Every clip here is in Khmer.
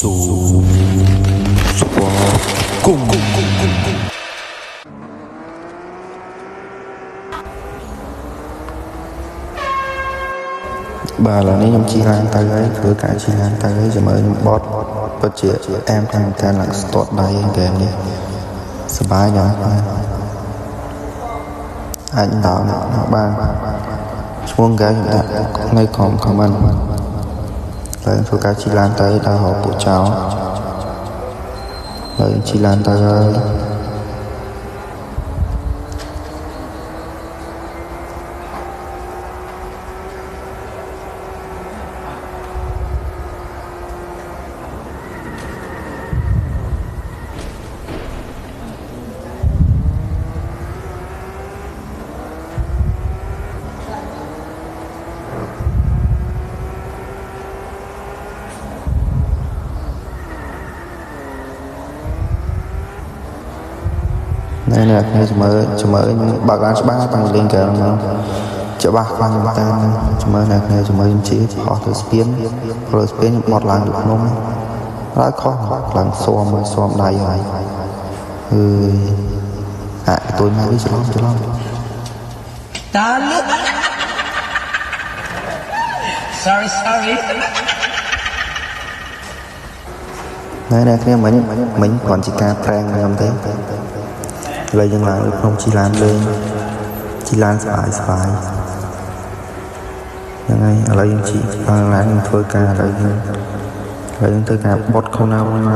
សូស្វាគមន៍បាទឥឡូវនេះខ្ញុំជិះឡានទៅហើយធ្វើការជិះឡានទៅហើយជាមួយខ្ញុំបត់ពិតជាអែមខាងតែឡើងស្ទាត់ដៃហ្គេមនេះសប្បាយណាស់អាចដល់បានឈ្មោះហ្គេមខ្ញុំដាក់នៅក្រុមខមមិនហើយធ្វើការជិះឡានទៅដល់រកពួកចោលហើយជិះឡានទៅហើយនេះគ្នាជាមួយបើកឡានច្បាស់តាំងលេងកើច្បាស់ខ្លាំងតែជាមួយអ្នកគ្នាជាមួយខ្ញុំជិះអស់ទៅស្ពានព្រោះស្ពានខ្ញុំបត់ឡើងលើភ្នំហើយខុសឡើងស៊ាំដៃហើយទួយមកវាច្រឡំតាលឹក sorry នេះគ្នាមិញគ្រាន់ជាការប្រែងខ្ញុំទេលើយ៉ាងឡើងលើខ្ញុំជិះឡានលេងជិះឡានស្បាយហ្នឹងហើយឥឡូវយើងជិះឡានយើងធ្វើការឥឡូវយើងធ្វើការបត់ខោណាវិញមក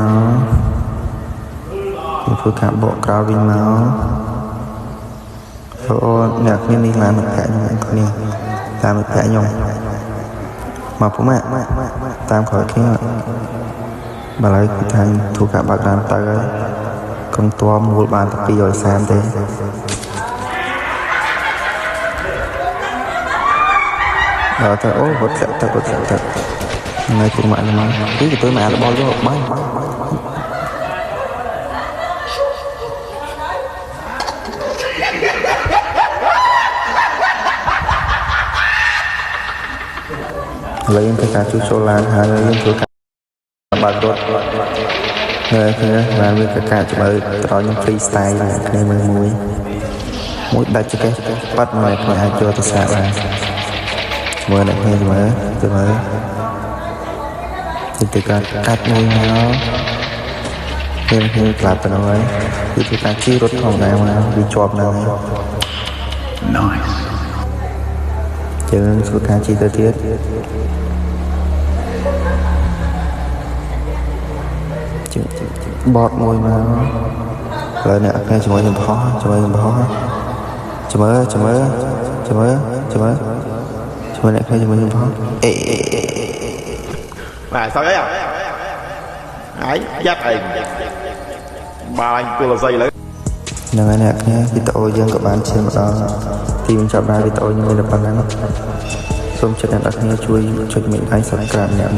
យើងធ្វើការបកក្រោយវិញមកព្រោះអ្នកគ្នានេះឡានមិត្តភក្តិខ្ញុំគ្នាតាមមិត្តភក្តិខ្ញុំមកពុំតាមក្រោយគ្នាបើឡើយគឺថាធ្វើការបើកឡានទៅហើយកងតមមូលបានតែ230ទេដល់ទៅអូវត្តទៅថ្ងៃពុកម៉ាក់មកទីទៅម៉ាក់របស់យកបានឥឡូវយើងធ្វើការជួសជុលឡានហើយយើងធ្វើការបើករត់គ្នាបានវាកកាច្បាស់ត្រង់ខ្ញុំ freestyle គ្នាមួយដាច់ចកេះបាត់មកគ្នាអាចចូលទៅសាកបានមើលអ្នកគ្នាមើលទៅការកាត់មួយមកគ្នាក្លាប់ទៅហើយគឺធ្វើការជិះរត់ធម្មតាមកវាជាប់នៅ nice ជើងធ្វើការជិះទៅទៀតបត់មួយមកឥឡូវអ្នកគ្នាជាមួយខ្ញុំផុសជាមួយអ្នកគ្នាជាមួយខ្ញុំផុសnày sao đấy à ấy dắt ấy ba anh tôi là dây lấy ហ្នឹងហើយអ្នកគ្នាវីដេអូយើងក៏បានឈានមកដល់ទីបញ្ចប់ដែរវីដេអូខ្ញុំមានតែប៉ុណ្ណឹងសូមជម្រាបអ្នកគ្នាជួយចុចមេដៃ Subscribe អ្នក